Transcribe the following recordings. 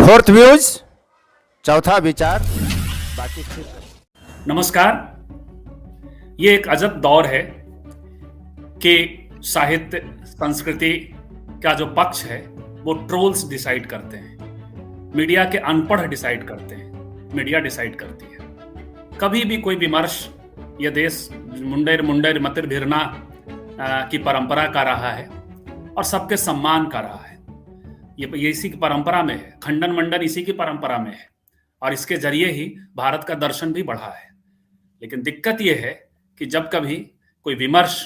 Fourth views, चौथा विचार, बाकी फिर। नमस्कार। ये एक अजब दौर है कि साहित्य संस्कृति का जो पक्ष है वो ट्रोल्स डिसाइड करते हैं, मीडिया के अनपढ़ डिसाइड करते हैं, मीडिया डिसाइड करती है। कभी भी कोई विमर्श ये देश मुंडेर मुंडेर मतिर भिरना की परंपरा का रहा है और सबके सम्मान का रहा है। ये इसी की परंपरा में है, खंडन मंडन इसी की परंपरा में है और इसके जरिए ही भारत का दर्शन भी बढ़ा है। लेकिन दिक्कत यह है कि जब कभी कोई विमर्श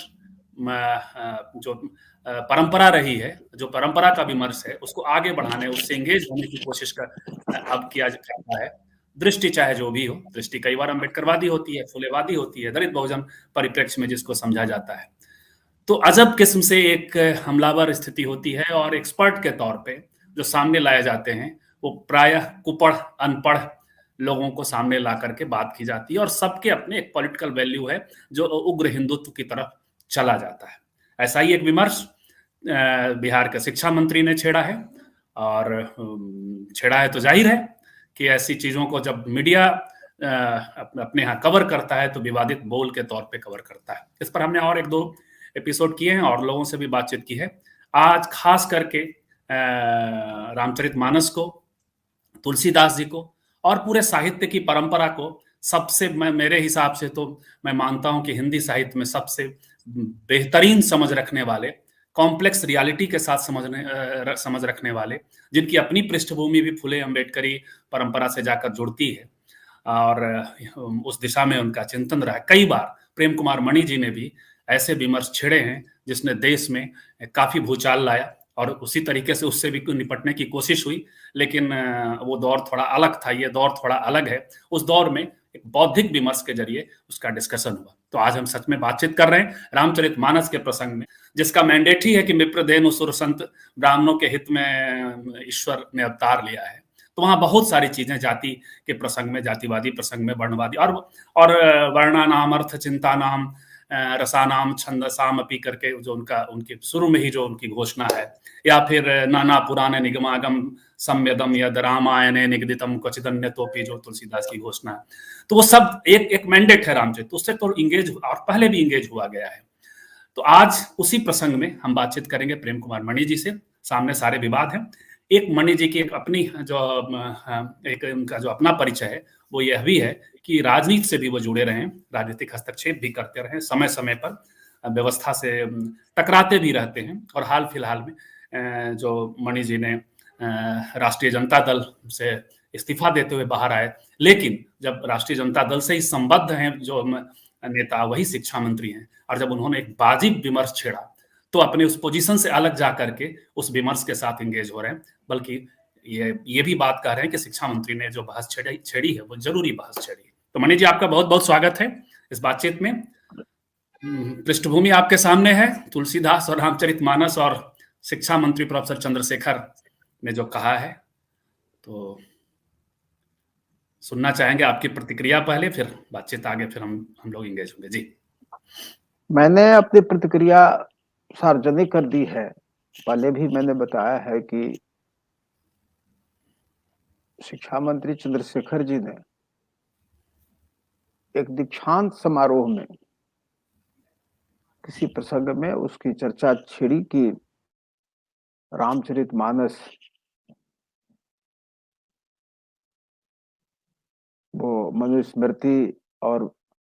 जो परंपरा रही है, जो परंपरा का विमर्श है, उसको आगे बढ़ाने, उससे एंगेज होने की कोशिश अब किया जाता है। दृष्टि चाहे जो भी हो, दृष्टि कई बार अम्बेडकरवादी होती है, फुलेवादी होती है, दलित बहुजन परिप्रेक्ष्य में जिसको समझा जाता है। तो अजब किस्म से एक हमलावर स्थिति होती है और एक्सपर्ट के तौर पे जो सामने लाए जाते हैं वो प्रायः कुपढ़ अनपढ़ लोगों को सामने ला करके बात की जाती है और सबके अपने एक पॉलिटिकल वैल्यू है जो उग्र हिंदुत्व की तरफ चला जाता है। ऐसा ही एक विमर्श बिहार के शिक्षा मंत्री ने छेड़ा है और छेड़ा है तो जाहिर है कि ऐसी चीजों को जब मीडिया अपने यहाँ कवर करता है तो विवादित बोल के तौर पे कवर करता है। इस पर हमने और एक दो एपिसोड किए हैं और लोगों से भी बातचीत की है। आज खास करके रामचरितमानस को, तुलसीदास जी को और पूरे साहित्य की परंपरा को सबसे मेरे हिसाब से तो मैं मानता हूं कि हिंदी साहित्य में सबसे बेहतरीन समझ रखने वाले, कॉम्प्लेक्स रियलिटी के साथ समझ रखने वाले, जिनकी अपनी पृष्ठभूमि भी फुले अम्बेडकरी परंपरा से जाकर जुड़ती है और उस दिशा में उनका चिंतन रहा है। कई बार प्रेम कुमार मणि जी ने भी ऐसे विमर्श छेड़े हैं जिसने देश में काफी भूचाल लाया और उसी तरीके से उससे भी निपटने की कोशिश हुई। लेकिन वो दौर थोड़ा अलग था, ये दौर थोड़ा अलग है। उस दौर में एक बौद्धिक विमर्श के जरिए उसका डिस्कशन हुआ। तो आज हम सच में बातचीत कर रहे हैं रामचरितमानस के प्रसंग में, जिसका मैंडेट ही है कि विप्रधेनु सुर संत ब्राह्मणों के हित में ईश्वर ने अवतार लिया है। तो वहां बहुत सारी चीजें जाति के प्रसंग में, जातिवादी प्रसंग में, वर्णवादी और वर्णानाम अर्थ चिंता नाम रसानाम छंदसाम अपी करके जो उनके शुरू में ही जो उनकी घोषणा है, या फिर नाना पुराने निगमागम सम्यदम यद रामायणे निगदितम क्वचिदन्य तोपी जो तुलसीदास की घोषणा है। तो वो सब एक मैंडेट है रामचरित, उससे तो इंगेज और पहले भी इंगेज हुआ गया है। तो आज उसी प्रसंग में हम बातचीत करेंगे प्रेम कुमार मणि जी से। सामने सारे विवाद हैं। एक मणि जी की एक अपनी जो एक उनका जो अपना परिचय है वो यह भी है कि राजनीति से भी वो जुड़े रहे, राजनीतिक हस्तक्षेप भी करते रहे, समय समय पर व्यवस्था से टकराते भी रहते हैं। और हाल फिलहाल में जो मणि जी ने राष्ट्रीय जनता दल से इस्तीफा देते हुए बाहर आए, लेकिन जब राष्ट्रीय जनता दल से ही संबद्ध हैं जो नेता, वही शिक्षा मंत्री हैं, और जब उन्होंने एक वाजिब विमर्श छेड़ा तो अपने उस पोजीशन से अलग जा करके उस विमर्श के साथ एंगेज हो रहे हैं। बल्कि ये भी बात कह रहे हैं कि शिक्षा मंत्री ने जो बहस छेड़ी है वो जरूरी बहस छेड़ी है। तो मणि जी, आपका बहुत बहुत स्वागत है इस बातचीत में। पृष्ठभूमि आपके सामने है, तुलसीदास और रामचरितमानस और शिक्षा मंत्री प्रोफेसर चंद्रशेखर ने जो कहा है, तो सुनना चाहेंगे आपकी प्रतिक्रिया पहले, फिर बातचीत आगे, फिर हम लोग एंगेज होंगे। जी, मैंने अपनी प्रतिक्रिया सार्वजनिक कर दी है। पहले भी मैंने बताया है कि शिक्षा मंत्री चंद्रशेखर जी ने एक दीक्षांत समारोह में किसी प्रसंग में उसकी चर्चा छेड़ी कि रामचरितमानस वो मनुस्मृति और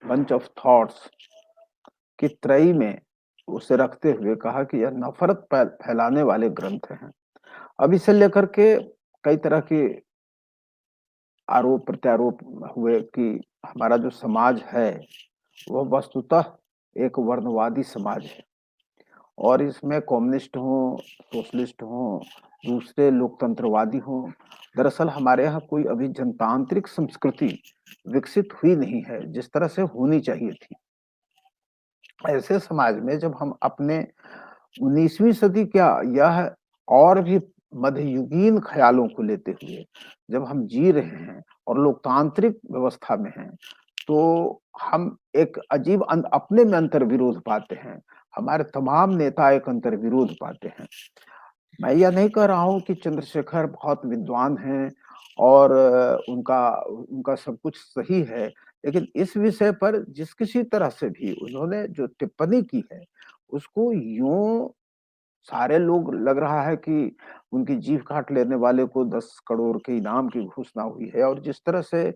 बंच ऑफ थॉट्स की त्रयी में उसे रखते हुए कहा कि यह नफरत फैलाने वाले ग्रंथ हैं। अब इसे लेकर के कई तरह के आरोप प्रत्यारोप हुए कि हमारा जो समाज है वह वस्तुतः एक वर्णवादी समाज है और इसमें कम्युनिस्ट हो, सोशलिस्ट हो, दूसरे लोकतंत्रवादी हो। दरअसल हमारे यहाँ कोई अभी जनतांत्रिक संस्कृति विकसित हुई नहीं है जिस तरह से होनी चाहिए थी। ऐसे समाज में जब हम अपने 19वीं सदी क्या यह और भी मध्ययुगीन ख्यालों को लेते हुए जब हम जी रहे हैं और लोकतांत्रिक व्यवस्था में हैं, तो हम एक अजीब अपने में अंतर विरोध पाते हैं। हमारे तमाम नेता एक अंतर विरोध पाते हैं। मैं यह नहीं कह रहा हूँ कि चंद्रशेखर बहुत विद्वान हैं और उनका उनका सब कुछ सही है, लेकिन इस विषय पर जिस किसी तरह से भी उन्होंने जो टिप्पणी की है, उसको यूँ सारे लोग लग रहा है कि उनकी जीभ काट लेने वाले को 10 करोड़ के इनाम की घोषणा हुई है और जिस तरह से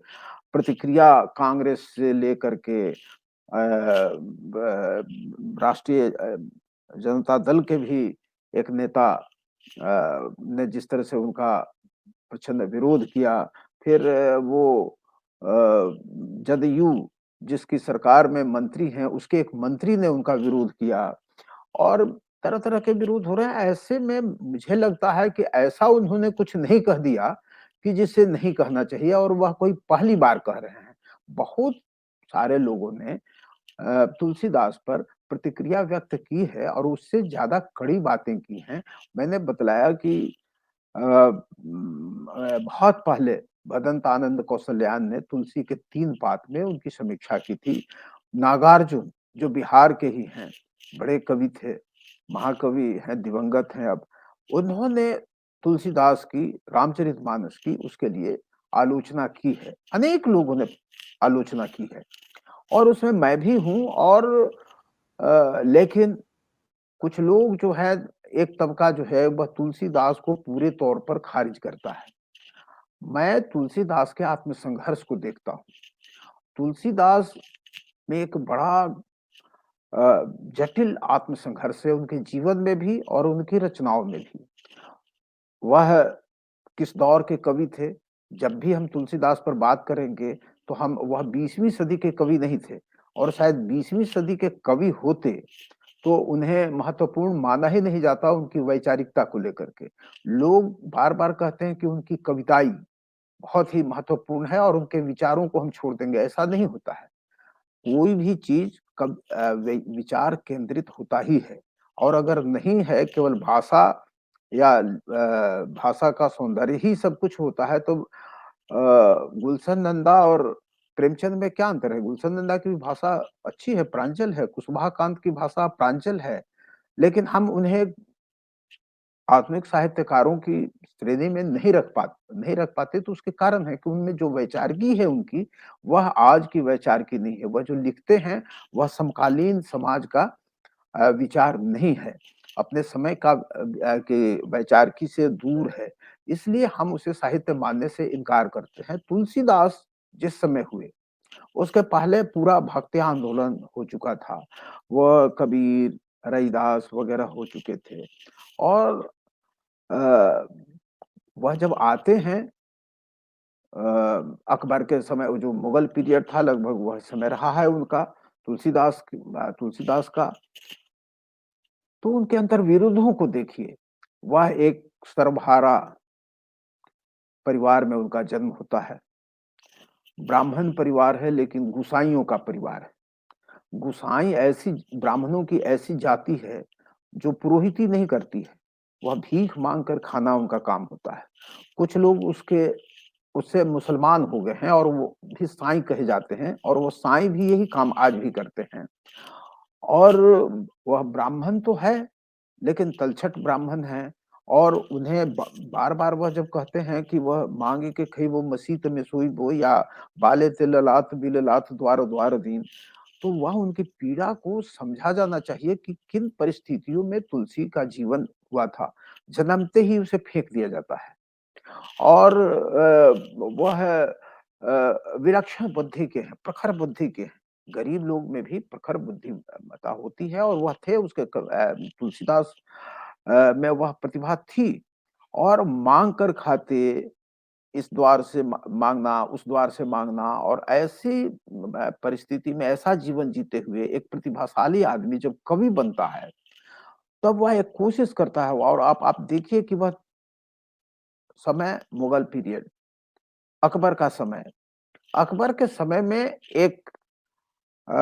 प्रतिक्रिया कांग्रेस से लेकर के राष्ट्रीय जनता दल के भी एक नेता ने जिस तरह से उनका प्रचंड विरोध किया, फिर वो जदयू जिसकी सरकार में मंत्री हैं, उसके एक मंत्री ने उनका विरोध किया और तरह-तरह के विरोध हो रहे हैं। ऐसे में मुझे लगता है कि ऐसा उन्होंने कुछ नहीं कह दिया कि जिसे नहीं कहना चाहिए और वह कोई पहली बार कह रहे हैं। बहुत सारे लोगों ने तुलसीदास पर प्रतिक्रिया व्यक्त की है और उससे ज़्यादा कड़ी बातें की हैं। मैंने बतलाया कि बहुत पहले भदंत आनंद कौशल्यान ने तुलसी के 3 पात में उनकी समीक्षा की थी। नागार्जुन जो बिहार के ही हैं, बड़े कवि थे, महाकवि हैं, दिवंगत हैं अब। उन्होंने तुलसीदास की रामचरितमानस की उसके लिए आलोचना की है। अनेक लोगों ने आलोचना की है और उसमें मैं भी हूँ और लेकिन कुछ लोग जो है एक तबका जो है वह तुलसीदास को पूरे तौर पर खारिज करता है। मैं तुलसीदास के आत्मसंघर्ष को देखता हूँ। तुलसीदास में एक बड़ा जटिल आत्मसंघर्ष है उनके जीवन में भी और उनकी रचनाओं में भी। वह किस दौर के कवि थे? जब भी हम तुलसीदास पर बात करेंगे तो हम वह 20वीं सदी के कवि नहीं थे और शायद 20वीं सदी के कवि होते तो उन्हें महत्वपूर्ण माना ही नहीं जाता उनकी वैचारिकता को लेकर के। लोग बार-बार कहते हैं कि उनकी कविताई बहुत ही महत्वपूर्ण है और उनके विचारों को हम छोड़ देंगे, ऐसा नहीं होता है। कोई भी चीज़ विचार केंद्रित होता ही है और अगर नहीं है केवल भाषा या भाषा का सौंदर्य ही सब कुछ होता है तो गुलशन नंदा और प्रेमचंद में क्या अंतर है? गुलशन नंदा की भी भाषा अच्छी है, प्रांजल है, कुसुमा कांत की भाषा प्रांजल है, लेकिन हम उन्हें आधुनिक साहित्यकारों की श्रेणी में नहीं रख पाते तो उसके कारण है कि उनमें जो वैचारिकी है उनकी, वह आज की वैचारिकी नहीं है। वह जो लिखते हैं, वह समकालीन समाज का विचार नहीं है। अपने समय का के वैचारिकी से दूर है। इसलिए हम उसे साहित्य मानने से इनकार करते हैं। तुलसीदास जिस समय हुए, उसके पहले पूरा भक्ति आंदोलन हो चुका था। वह कबीर, रैदास वगैरह हो चुके थे और अ, वह जब आते हैं अकबर के समय वो जो मुगल पीरियड था लगभग वह समय रहा है उनका तुलसीदास का, तो उनके अंदर विरोधों को देखिए। वह एक सर्वहारा परिवार में उनका जन्म होता है। ब्राह्मण परिवार है लेकिन गुसाइयों का परिवार है। गुसाई ऐसी ब्राह्मणों की ऐसी जाति है जो पुरोहिती नहीं करती है। वह भीख माँग कर खाना उनका काम होता है। कुछ लोग उससे मुसलमान हो गए हैं और वो भी साईं कहे जाते हैं और वो साईं भी यही काम आज भी करते हैं। और वह ब्राह्मण तो है, लेकिन तलछट ब्राह्मण हैं और उन्हें बार-बार वह जब कहते हैं कि वह माँगे के खइबो मसीत में सोइबो या बाले ते ललाट बिललाट द्वार द्वार दीन। तो वह उनकी पीड़ा को समझा जाना चाहिए कि किन परिस्थितियों में तुलसी का जीवन हुआ था। जन्मते ही उसे फेंक दिया जाता है और वह विलक्षण बुद्धि के हैं, प्रखर बुद्धि के हैं। गरीब लोग में भी प्रखर बुद्धिमत्ता होती है और वह थे उसके तुलसीदास में वह प्रतिभा थी और माँग कर खाते इस द्वार से माँगना, उस द्वार से माँगना और ऐसी परिस्थिति में ऐसा जीवन जीते हुए एक प्रतिभाशाली आदमी जब कवि बनता है, तब वह एक कोशिश करता है और आप देखिए कि वह समय मुगल पीरियड, अकबर का समय। अकबर के समय में एक अ,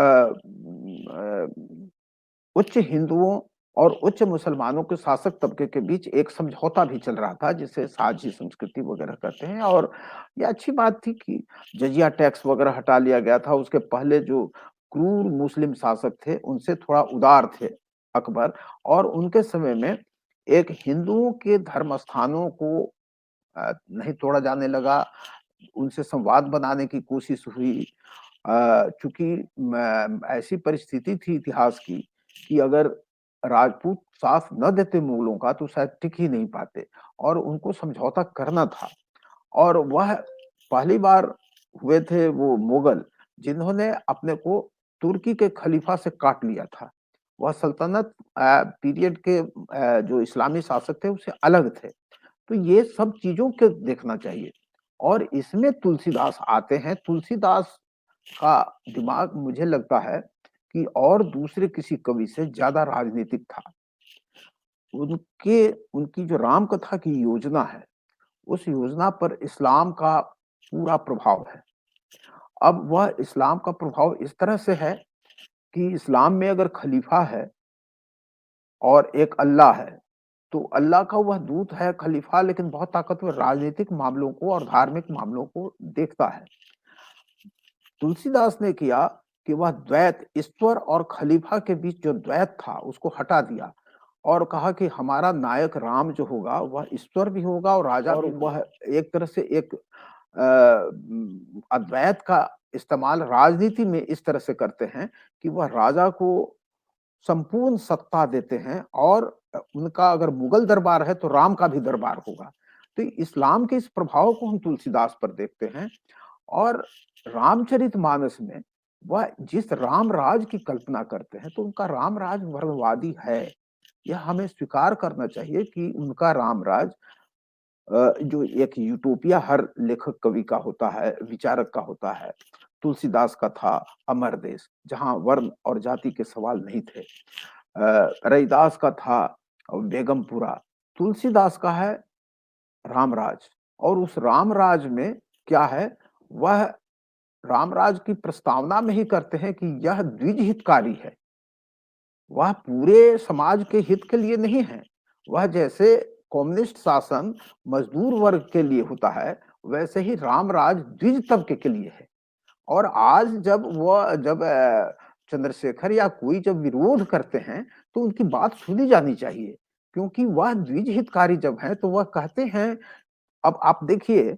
उच्च हिंदुओं और उच्च मुसलमानों के शासक तबके के बीच एक समझौता भी चल रहा था जिसे साझी संस्कृति वगैरह कहते हैं और ये अच्छी बात थी कि जजिया टैक्स वगैरह हटा लिया गया था। उसके पहले जो क्रूर मुस्लिम शासक थे उनसे थोड़ा उदार थे अकबर और उनके समय में एक हिंदुओं के धर्म स्थानों को नहीं तोड़ा जाने लगा, उनसे संवाद बनाने की कोशिश हुई। चूँकि ऐसी परिस्थिति थी इतिहास की कि अगर राजपूत साथ न देते मुगलों का तो शायद टिक ही नहीं पाते और उनको समझौता करना था। और वह पहली बार हुए थे वो मुगल जिन्होंने अपने को तुर्की के खलीफा से काट लिया था। वह सल्तनत पीरियड के जो इस्लामी शासक थे उससे अलग थे। तो ये सब चीज़ों को देखना चाहिए और इसमें तुलसीदास आते हैं। तुलसीदास का दिमाग मुझे लगता है कि और दूसरे किसी कवि से ज़्यादा राजनीतिक था। उनके उनकी जो राम कथा की योजना है, उस योजना पर इस्लाम का पूरा प्रभाव है। अब वह इस्लाम का प्रभाव इस तरह से है कि इस्लाम में अगर खलीफा है और एक अल्लाह है, तो अल्लाह का वह दूत है खलीफा लेकिन बहुत ताकतवर राजनीतिक मामलों को और धार्मिक मामलों को देखता है। तुलसीदास ने किया कि वह द्वैत ईश्वर और खलीफा के बीच जो द्वैत था उसको हटा दिया और कहा कि हमारा नायक राम जो होगा वह ईश्वर भी होगा और राजा और वह एक तरह से एक अद्वैत का इस्तेमाल राजनीति में इस तरह से करते हैं कि वह राजा को संपूर्ण सत्ता देते हैं और उनका अगर मुगल दरबार है तो राम का भी दरबार होगा। तो इस्लाम के इस प्रभाव को हम तुलसीदास पर देखते हैं और रामचरितमानस में वह जिस राम राज की कल्पना करते हैं तो उनका राम राज वर्णवादी है। यह हमें स्वीकार करना चाहिए कि उनका राम राज जो एक यूटोपिया हर लेखक कवि का होता है, विचारक का होता है। तुलसीदास का था अमर देश, जहाँ वर्ण और जाति के सवाल नहीं थे। रैदास का था बेगमपुरा। तुलसीदास का है रामराज और उस रामराज में क्या है, वह रामराज की प्रस्तावना में ही करते हैं कि यह द्विज हितकारी है। वह पूरे समाज के हित के लिए नहीं है। वह जैसे कम्युनिस्ट शासन मजदूर वर्ग के लिए होता है, वैसे ही रामराज द्विज तबके के लिए है। और आज जब चंद्रशेखर या कोई जब विरोध करते हैं, तो उनकी बात सुनी जानी चाहिए, क्योंकि वह द्विज हितकारी जब हैं, तो वह कहते हैं। अब आप देखिए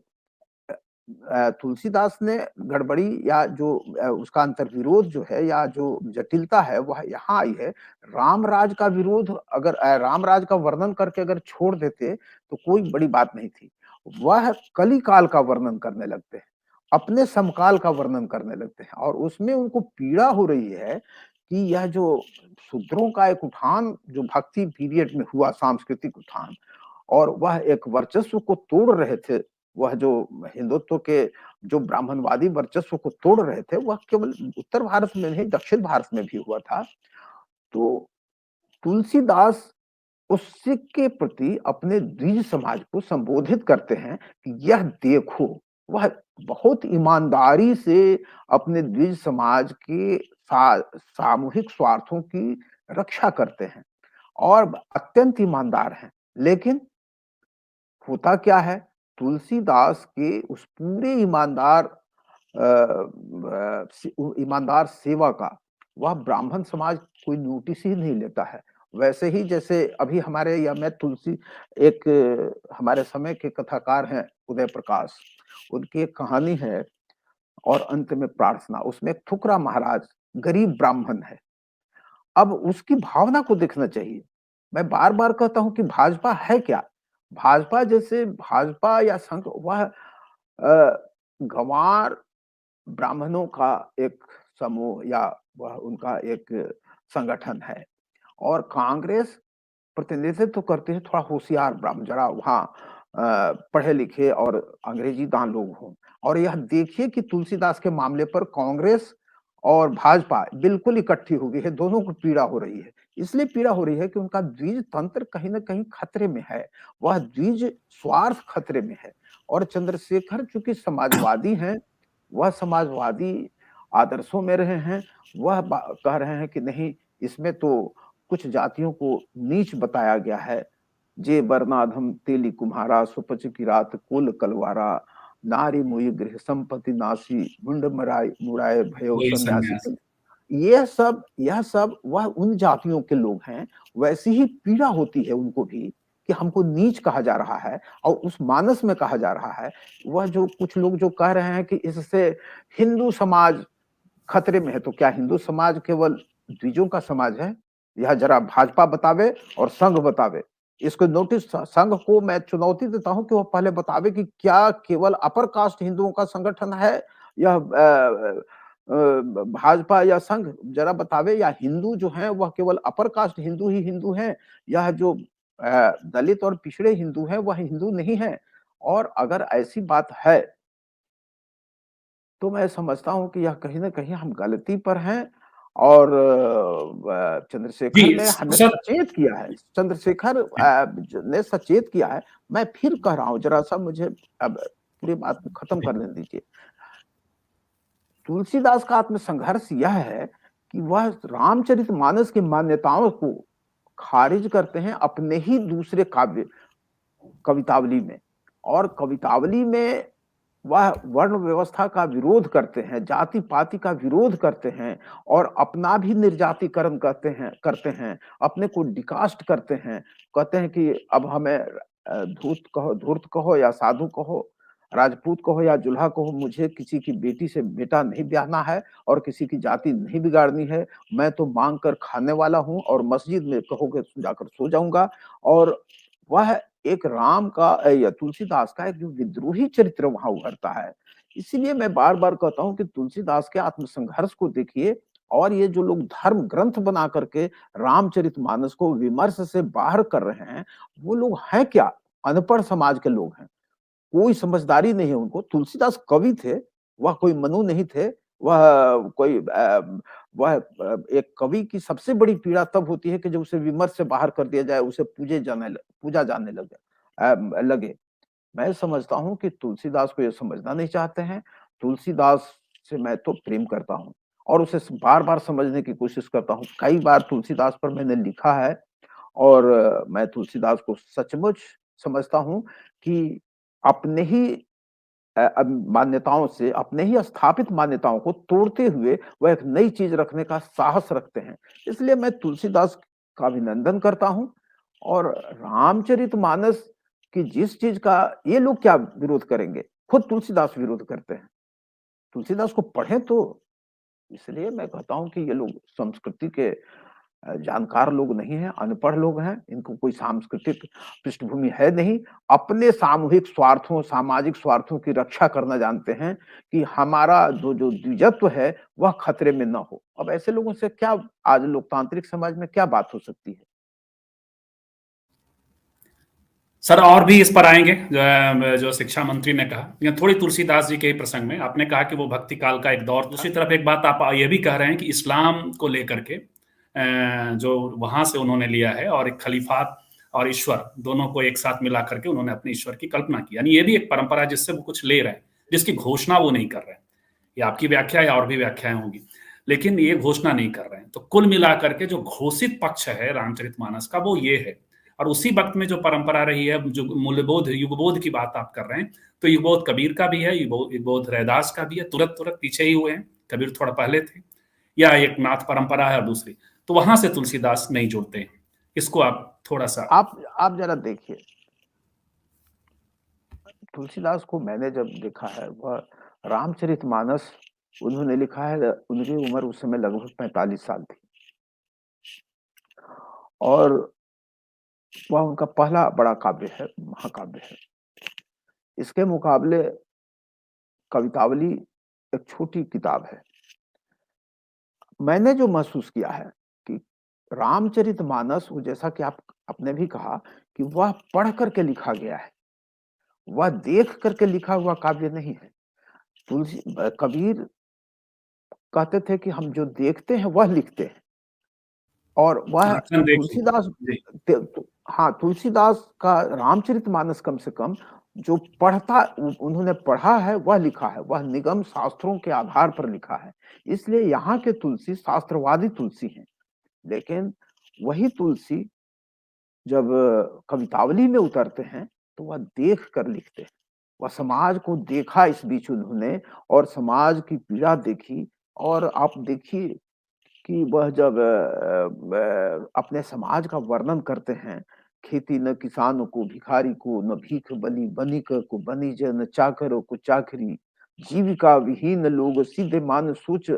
तुलसीदास ने गड़बड़ी या जो उसका अंतर्विरोध जो है या जो जटिलता है वह यहाँ आई है। रामराज का विरोध अगर रामराज का वर्णन करके अगर छोड़ देते तो कोई बड़ी बात नहीं थी। वह कली काल का वर्णन करने लगते हैं, अपने समकाल का वर्णन करने लगते हैं और उसमें उनको पीड़ा हो रही है कि यह जो शूद्रों का एक उठान जो भक्ति पीरियड में हुआ, सांस्कृतिक उठान, और वह एक वर्चस्व को तोड़ रहे थे। वह जो हिंदुत्व के जो ब्राह्मणवादी वर्चस्व को तोड़ रहे थे, वह केवल उत्तर भारत में नहीं दक्षिण भारत में भी हुआ था। तो तुलसीदास उसके के प्रति अपने द्विज समाज को संबोधित करते हैं कि यह देखो, वह बहुत ईमानदारी से अपने द्विज समाज के सामूहिक स्वार्थों की रक्षा करते हैं और अत्यंत ईमानदार हैं। लेकिन होता क्या है, तुलसीदास के उस पूरे ईमानदार सेवा का वह ब्राह्मण समाज कोई नोटिस ही नहीं लेता है। वैसे ही जैसे अभी हमारे या मैं तुलसी एक हमारे समय के कथाकार हैं उदय प्रकाश, उनकी एक कहानी है और अंत में प्रार्थना, उसमें एक फुकरा महाराज गरीब ब्राह्मण है। अब उसकी भावना को देखना चाहिए। मैं बार-बार कहता हूँ कि भाजपा है क्या? भाजपा जैसे भाजपा या संघ वह गँवार ब्राह्मणों का एक समूह या वह उनका एक संगठन है और कांग्रेस प्रतिनिधित्व तो करती है थोड़ा होशियार ब्राह्मण, जरा वहाँ पढ़े लिखे और अंग्रेजी दान लोग हों। और यह देखिए कि तुलसीदास के मामले पर कांग्रेस और भाजपा बिल्कुल इकट्ठी हो गई है, दोनों को पीड़ा हो रही है। इसलिए पीड़ा हो रही है कि उनका द्विज तंत्र कहीं न कहीं खतरे में है, वह द्विज स्वार्थ खतरे में है। और चंद्रशेखर चूँकि समाजवादी हैं, वह समाजवादी आदर्शों में रहे हैं, वह कह रहे हैं कि नहीं, इसमें तो कुछ जातियों को नीच बताया गया है। जे बरनाधम तेली कुम्हारा, सुपच की रात कुल कलवारा, नारी मोहि गृह संपत्ति नासी, मुंड मुराए भयो वही सन्यासी। सन्यासी। यह सब वह उन जातियों के लोग हैं, वैसी ही पीड़ा होती है उनको भी कि हमको नीच कहा जा रहा है और उस मानस में कहा जा रहा है। वह जो कुछ लोग जो कह रहे हैं कि इससे हिंदू समाज खतरे में है, तो क्या हिंदू समाज केवल द्विजों का समाज है? यह जरा भाजपा बतावे और संघ बतावे। इसको नोटिस संघ को मैं चुनौती देता हूं कि वह पहले बतावे कि क्या केवल अपर कास्ट हिंदुओं का संगठन है, यह भाजपा या संघ जरा बतावे, या हिंदू जो है वह केवल अपर कास्ट हिंदू ही हिंदू हैं, यह जो दलित और पिछड़े हिंदू हैं वह हिंदू नहीं है। और अगर ऐसी बात है तो मैं समझता हूँ कि यह कहीं न कहीं हम गलती पर हैं और जी, चंद्रशेखर ने हमें सर। सचेत किया है। चंद्रशेखर ने सचेत किया है। मैं फिर कह रहा हूँ, ज़रा-सा मुझे अब पूरी बात को खत्म करने दीजिए। तुलसीदास का आत्मसंघर्ष यह है कि वह रामचरितमानस की मान्यताओं को खारिज करते हैं अपने ही दूसरे काव्य कवितावली में, और कवितावली में वह वर्ण व्यवस्था का विरोध करते हैं, जाति-पाति का विरोध करते हैं और अपना भी निर्जातीकरण करते हैं, अपने को डिकास्ट करते हैं। कहते हैं कि अब हमें धूर्त कहो या साधु कहो, राजपूत कहो या जुल्हा कहो, मुझे किसी की बेटी से बेटा नहीं ब्याहना है और किसी की जाति नहीं बिगाड़नी है। मैं तो माँग कर खाने वाला हूँ और मस्जिद में कहोगे जाकर सो जाऊँगा। और वह एक राम का या तुलसीदास का एक जो विद्रोही चरित्र वहाँ उभरता है। इसीलिए मैं बार-बार कहता हूँ कि तुलसीदास के आत्मसंघर्ष को देखिए, और ये जो लोग धर्म ग्रंथ बना करके रामचरितमानस को विमर्श से बाहर कर रहे हैं, वो लोग हैं क्या? अनपढ़ समाज के लोग हैं। कोई समझदारी नहीं है उनको। तुलसीदास कवि थे, वह कोई मनु नहीं थे, वह कोई एक कवि की सबसे बड़ी पीड़ा तब होती है कि जब उसे विमर्श से बाहर कर दिया जाए, उसे पूजा जाने लगे। मैं समझता हूँ कि तुलसीदास को ये समझना नहीं चाहते हैं। तुलसीदास से मैं तो प्रेम करता हूँ और उसे बार-बार समझने की कोशिश करता हूँ। कई बार तुलसीदास पर मैंने लिखा है और मैं तुलसीदास को सचमुच समझता हूँ कि अपने ही मान्यताओं से, अपने ही स्थापित मान्यताओं को तोड़ते हुए वह एक नई चीज़ रखने का साहस रखते हैं। इसलिए मैं तुलसीदास का अभिनंदन करता हूँ और रामचरितमानस की जिस चीज़ का ये लोग क्या विरोध करेंगे? खुद तुलसीदास विरोध करते हैं। तुलसीदास को पढ़ें तो। इसलिए मैं कहता हूँ कि ये लोग संस्कृति के जानकार लोग नहीं हैं, अनपढ़ लोग हैं, इनको कोई सांस्कृतिक पृष्ठभूमि है नहीं। अपने सामूहिक स्वार्थों, सामाजिक स्वार्थों की रक्षा करना जानते हैं कि हमारा जो द्विजत्व है, वह खतरे में ना हो। अब ऐसे लोगों से क्या आज लोकतांत्रिक समाज में क्या बात हो सकती है? सर, और भी इस पर आएंगे जो शिक्षा मंत्री ने कहा, या थोड़ी तुलसीदास जी के ही प्रसंग में आपने कहा कि वो भक्ति काल का एक दौर। दूसरी तरफ एक बात आप ये भी कह रहे हैं कि इस्लाम को लेकर के जो वहां से उन्होंने लिया है, और एक खलीफात और ईश्वर दोनों को एक साथ मिला करके उन्होंने अपने ईश्वर की कल्पना की। यानी ये भी एक परंपरा है जिससे वो कुछ ले रहे हैं, जिसकी घोषणा वो नहीं कर रहे हैं। ये आपकी व्याख्या या और भी व्याख्याएं होंगी, लेकिन ये घोषणा नहीं कर रहे हैं। तो कुल मिलाकर के जो घोषित पक्ष है रामचरितमानस का, वो ये है। और उसी वक्त में जो परंपरा रही है, जो मूल्यबोध युगबोध की बात आप कर रहे हैं, तो युगबोध कबीर का भी है, युगबोध रैदास का भी है। तुरंत तुरंत पीछे ही हुए हैं, कबीर थोड़ा पहले थे। या एक नाथ परंपरा है और दूसरी, तो वहां से तुलसीदास नहीं जुड़ते हैं। इसको आप थोड़ा सा आप जरा देखिए, तुलसीदास को मैंने जब देखा है, वह रामचरितमानस उन्होंने लिखा है, उनकी उम्र उस समय लगभग 45 साल थी और वह उनका पहला बड़ा काव्य है, महाकाव्य है। इसके मुकाबले कवितावली एक छोटी किताब है। मैंने जो महसूस किया है कि रामचरितमानस, वो जैसा कि आपने भी कहा कि वह पढ़ करके लिखा गया है, वह देख करके लिखा हुआ काव्य नहीं है। कबीर कहते थे कि हम जो देखते हैं वह लिखते हैं, और वह लक्षण देखिए। तुलसीदास जी। हाँ, तुलसीदास का रामचरितमानस कम से कम जो उन्होंने पढ़ा है वह लिखा है, वह निगम शास्त्रों के आधार पर लिखा है। इसलिए यहाँ के तुलसी शास्त्रवादी तुलसी हैं। लेकिन वही तुलसी जब कवितावली में उतरते हैं तो वह देख कर लिखते हैं। वह समाज को देखा इस बीच उन्होंने, और समाज की पीड़ा देखी। और आप देखिए कि वह जब अपने समाज का वर्णन करते हैं, खेती न किसानों को, भिखारी को, न भीख बनि, बनिक को बनिज, न चाकर को चाकरी, जीविका विहीन लोग सीधे मान सोच,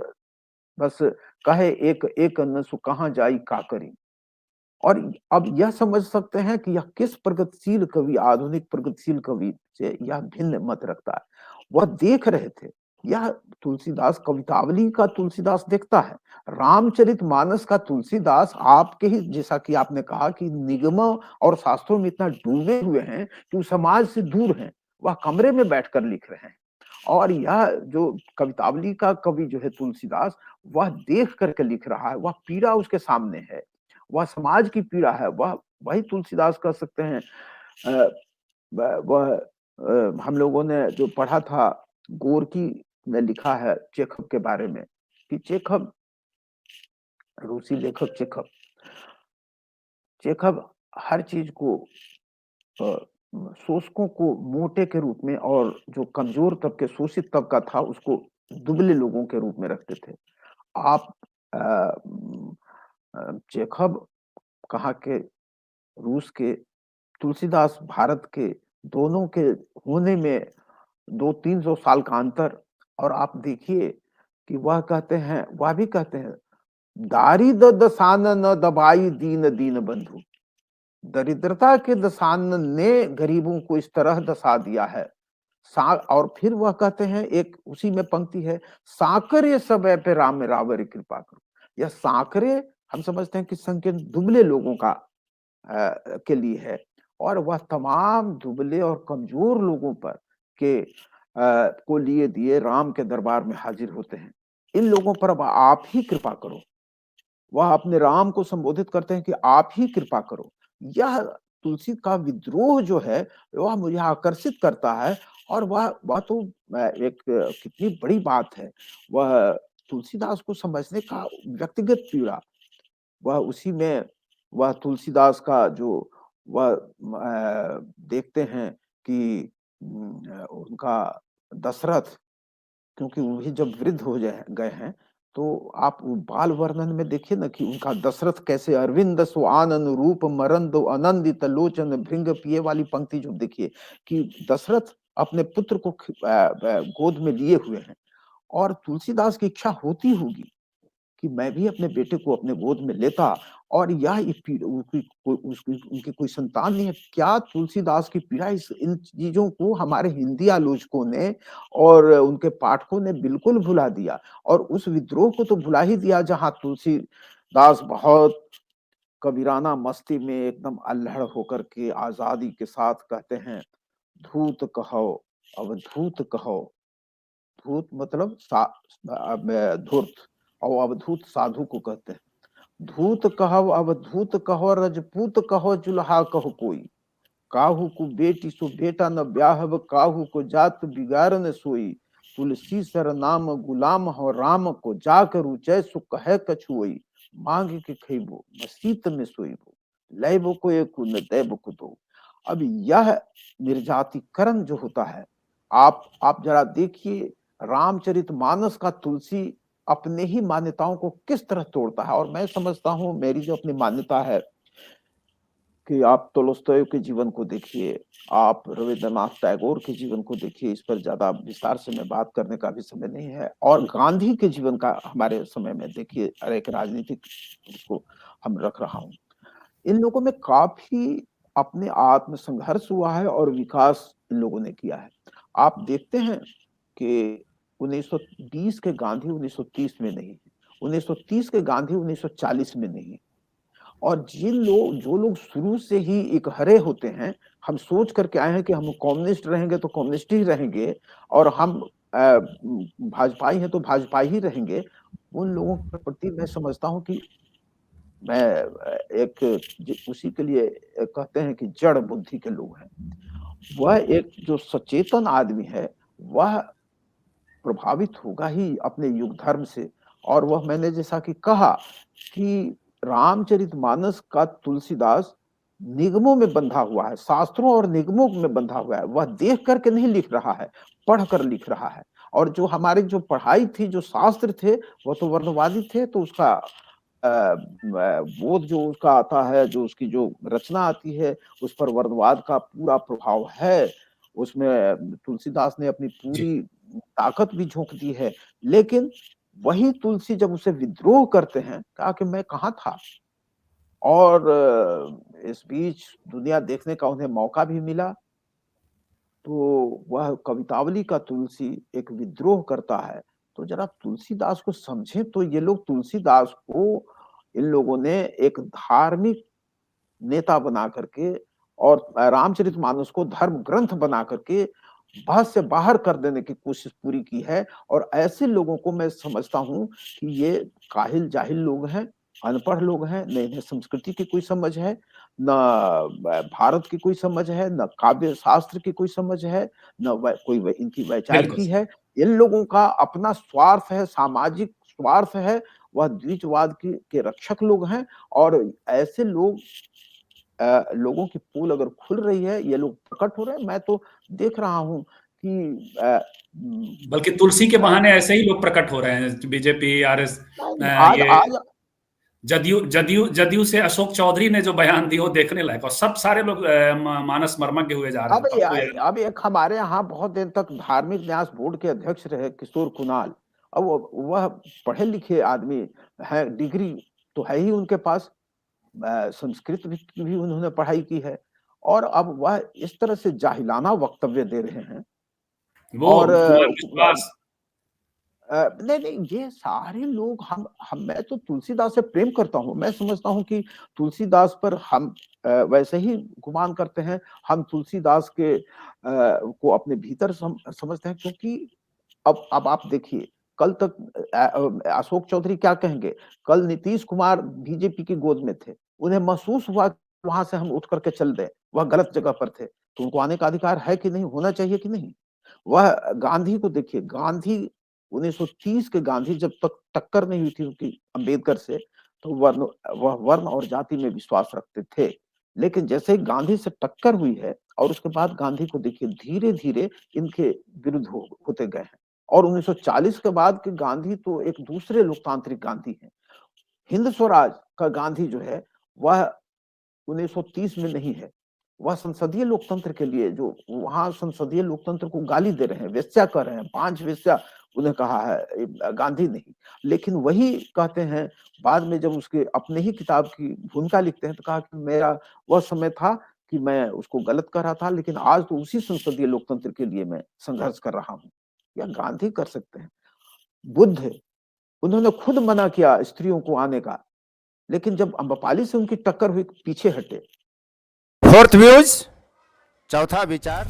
बस कहे एक एक न सो कहाँ जाई का करी। और अब यह समझ सकते हैं कि यह किस प्रगतिशील कवि, आधुनिक प्रगतिशील कवि से यह भिन्न मत रखता है। वह देख रहे थे, यह तुलसीदास कवितावली का तुलसीदास देखता है। रामचरितमानस का तुलसीदास आपके ही, जैसा कि आपने कहा कि निगमों और शास्त्रों में इतना डूबे हुए हैं कि वो समाज से दूर हैं। वह कमरे में बैठकर लिख रहे हैं। और यह जो कवितावली का कवि जो है तुलसीदास, वह देख करके लिख रहा है, वह पीड़ा उसके सामने है, वह समाज की पीड़ा है, वह वही तुलसीदास कह सकते हैं। अ, वह हम लोगों ने जो पढ़ा था, गोरकी ने लिखा है चेखव के बारे में कि चेखव, रूसी लेखक चेखव, चेखव हर चीज को शोषकों को मोटे के रूप में, और जो कमजोर तबके, शोषित तबका था, उसको दुबले लोगों के रूप में रखते थे। आप चेखव कहाँ के? रूस के। तुलसीदास भारत के। दोनों के होने में 200-300 साल का अंतर। और आप देखिए कि वह कहते हैं, वह भी कहते हैं, दारिद दसान न दबाई दीन दीन बंधु। दरिद्रता के दसान ने गरीबों को इस तरह दसा दिया है। और फिर वह कहते हैं, एक उसी में पंक्ति है, साकरे सब पे राम रावरी कृपा करो। यह साकरे हम समझते हैं कि संकेत दुबले लोगों का के लिए है। और वह तमाम दुबले और कमजोर लोगों पर के को लिए दिए राम के दरबार में हाजिर होते हैं। इन लोगों पर अब आप ही कृपा करो। वह अपने राम को संबोधित करते हैं कि आप ही कृपा करो। यह तुलसी का विद्रोह जो है, वह मुझे आकर्षित करता है। और वह तो एक कितनी बड़ी बात है। वह तुलसीदास को समझने का व्यक्तिगत पीड़ा, वह उसी में, वह तुलसीदास का जो वह देखते हैं कि उनका दशरथ, क्योंकि वो भी जब वृद्ध हो जाए गए हैं, तो आप बाल वर्णन में देखिए ना कि उनका दशरथ कैसे, अरविंद सो आनन रूप मरंद आनंदित लोचन भृंग पिए वाली पंक्ति जो देखिए कि दशरथ अपने पुत्र को गोद में लिए हुए हैं। और तुलसीदास की इच्छा होती होगी कि मैं भी अपने बेटे को अपने गोद में लेता, और यह उनकी कोई संतान नहीं है। क्या तुलसीदास की पीड़ा, इस इन चीजों को हमारे हिंदी आलोचकों ने और उनके पाठकों ने बिल्कुल भुला दिया। और उस विद्रोह को तो भुला ही दिया जहां तुलसीदास बहुत कबीराना मस्ती में एकदम अल्हड़ होकर के आजादी के साथ कहते हैं, धूत कहो अवधूत कहो। धूत मतलब धूर्त, और अवधूत साधु को कहते हैं। धूत कहो अवधूत कहो, रजपूत कहो जुल्हा कहो कोई। काहू को बेटी सो बेटा न ब्याहब, काहू को जात बिगाड़ न सोई। तुलसी सर नाम गुलाम हो राम को, जाकर ऊंचे सो कहे कछुई। मांग के खइबो मसीत में सोईबो, लैबो को एक न दैबो को दो। अब यह निर्जातिकरण जो होता है, आप जरा देखिए रामचरितमानस का तुलसी अपने ही मान्यताओं को किस तरह तोड़ता है। और मैं समझता हूं, मेरी जो अपनी मान्यता है कि आप तोलस्टॉय के जीवन को देखिए, आप रविंद्रनाथ टैगोर के जीवन को देखिए, इस पर ज्यादा विस्तार से मैं बात करने का भी समय नहीं है। और गांधी के जीवन का हमारे समय में देखिए, एक राजनीतिक उसको हम रख रहा हूँ। इन लोगों में काफी अपने आत्म संघर्ष हुआ है और विकास इन लोगों ने किया है। आप देखते हैं कि 1920 के गांधी 1930 में नहीं, 1930 के गांधी 1940 में नहीं। और जो लोग शुरू से ही इकहरे होते हैं, हम सोच करके आए हैं कि हम कम्युनिस्ट रहेंगे तो कम्युनिस्ट ही रहेंगे, और हम भाजपाई हैं तो भाजपा ही रहेंगे। उन लोगों के प्रति मैं समझता हूं कि मैं उसी के लिए कहते हैं कि जड़ बुद्धि के लोग हैं। वह एक जो सचेतन आदमी है, वह प्रभावित होगा ही अपने युग धर्म से। और वह मैंने जैसा कि कहा कि रामचरितमानस का तुलसीदास निगमों में बंधा हुआ है, शास्त्रों और निगमों में बंधा हुआ है। वह देख करके नहीं लिख रहा है, पढ़ कर लिख रहा है। और जो हमारी जो पढ़ाई थी, जो शास्त्र थे, वो तो वर्णवादी थे, तो उसका बोध जो उसका आता है, जो उसकी जो रचना आती है, उस पर वर्णवाद का पूरा प्रभाव है। उसमें तुलसीदास ने अपनी जी पूरी ताकत भी झोंक दी है। लेकिन वही तुलसी जब उसे विद्रोह करते हैं, कहा कि मैं कहाँ था, और इस बीच दुनिया देखने का उन्हें मौका भी मिला, तो वह कवितावली का तुलसी एक विद्रोह करता है। तो जरा तुलसीदास को समझें, तो ये लोग तुलसीदास को, इन लोगों ने एक धार्मिक नेता बना करके और रामचरितमानस को धर्म ग्रंथ बना करके बहस से बाहर कर देने की कोशिश पूरी की है। और ऐसे लोगों को मैं समझता हूँ कि ये काहिल जाहिल लोग हैं, अनपढ़ लोग हैं, न इन्हें संस्कृति की कोई समझ है, न भारत की कोई समझ है, न काव्य शास्त्र की कोई समझ है, न कोई इनकी वैचारिकी बिल्कुल है। इन लोगों का अपना स्वार्थ है, सामाजिक स्वार्थ है, वह द्विजवाद के रक्षक लोग हैं। और ऐसे लोग, लोगों की पोल अगर खुल रही है, ये लोग प्रकट हो रहे हैं। मैं तो देख रहा हूँ कि बल्कि तुलसी के बहाने ऐसे ही लोग प्रकट हो रहे हैं, बीजेपी आरएस आज ये आज जदयू जदयू जदयू से अशोक चौधरी ने जो बयान दिया वो देखने लायक, और सब सारे लोग मानस मर्मज्ञ हुए जा रहे अब हैं। पप्पू यादव अब एक हमारे यहाँ बहुत दिन तक धार्मिक न्यास बोर्ड के अध्यक्ष रहे किशोर कुणाल। अब वह पढ़े लिखे आदमी है, डिग्री तो है ही उनके पास, संस्कृत भी उन्होंने पढ़ाई की है, और अब वह इस तरह से जाहिलाना वक्तव्य दे रहे हैं। वो और कुमार विश्वास नहीं नहीं, ये सारे लोग, हम मैं तो तुलसीदास से प्रेम करता हूँ। मैं समझता हूँ कि तुलसीदास पर हम वैसे ही गुमान करते हैं। हम तुलसीदास के को अपने भीतर समझते हैं, क्योंकि अब आप देखिए, कल तक अशोक चौधरी क्या कहेंगे, कल नीतीश कुमार बीजेपी की गोद में थे, उन्हें महसूस हुआ कि वहां से हम उठ करके चल दें, वह गलत जगह पर थे, तो उनको आने का अधिकार है कि नहीं, होना चाहिए कि नहीं। वह गांधी को देखिए, गांधी 1930 के गांधी जब तक टक्कर नहीं हुई थी उनकी अंबेडकर से, तो वह वर्ण और जाति में विश्वास रखते थे। लेकिन जैसे ही गांधी से टक्कर हुई है, और उसके बाद गांधी को देखिए धीरे धीरे इनके विरुद्ध होते गए हैं। और 1940 के बाद के गांधी तो एक दूसरे लोकतांत्रिक गांधी हैं। हिंद स्वराज का गांधी जो है, वह 1930 में नहीं है। वह संसदीय लोकतंत्र के लिए, जो वहां संसदीय लोकतंत्र को गाली दे रहे हैं, वेश्या कर रहे हैं, 5 वेश्या उन्हें कहा है, गांधी नहीं। लेकिन वही कहते हैं बाद में, जब उसके अपने ही किताब की भूमिका लिखते हैं, तो कहा कि मेरा वह समय था कि मैं उसको गलत कर रहा था, लेकिन आज तो उसी संसदीय लोकतंत्र के लिए मैं संघर्ष कर रहा हूँ। या गांधी कर सकते हैं। बुद्ध, उन्होंने खुद मना किया स्त्रियों को आने का, लेकिन जब अम्रपाली से उनकी टक्कर हुई, पीछे हटे। फोर्थ व्यूज, चौथा विचार।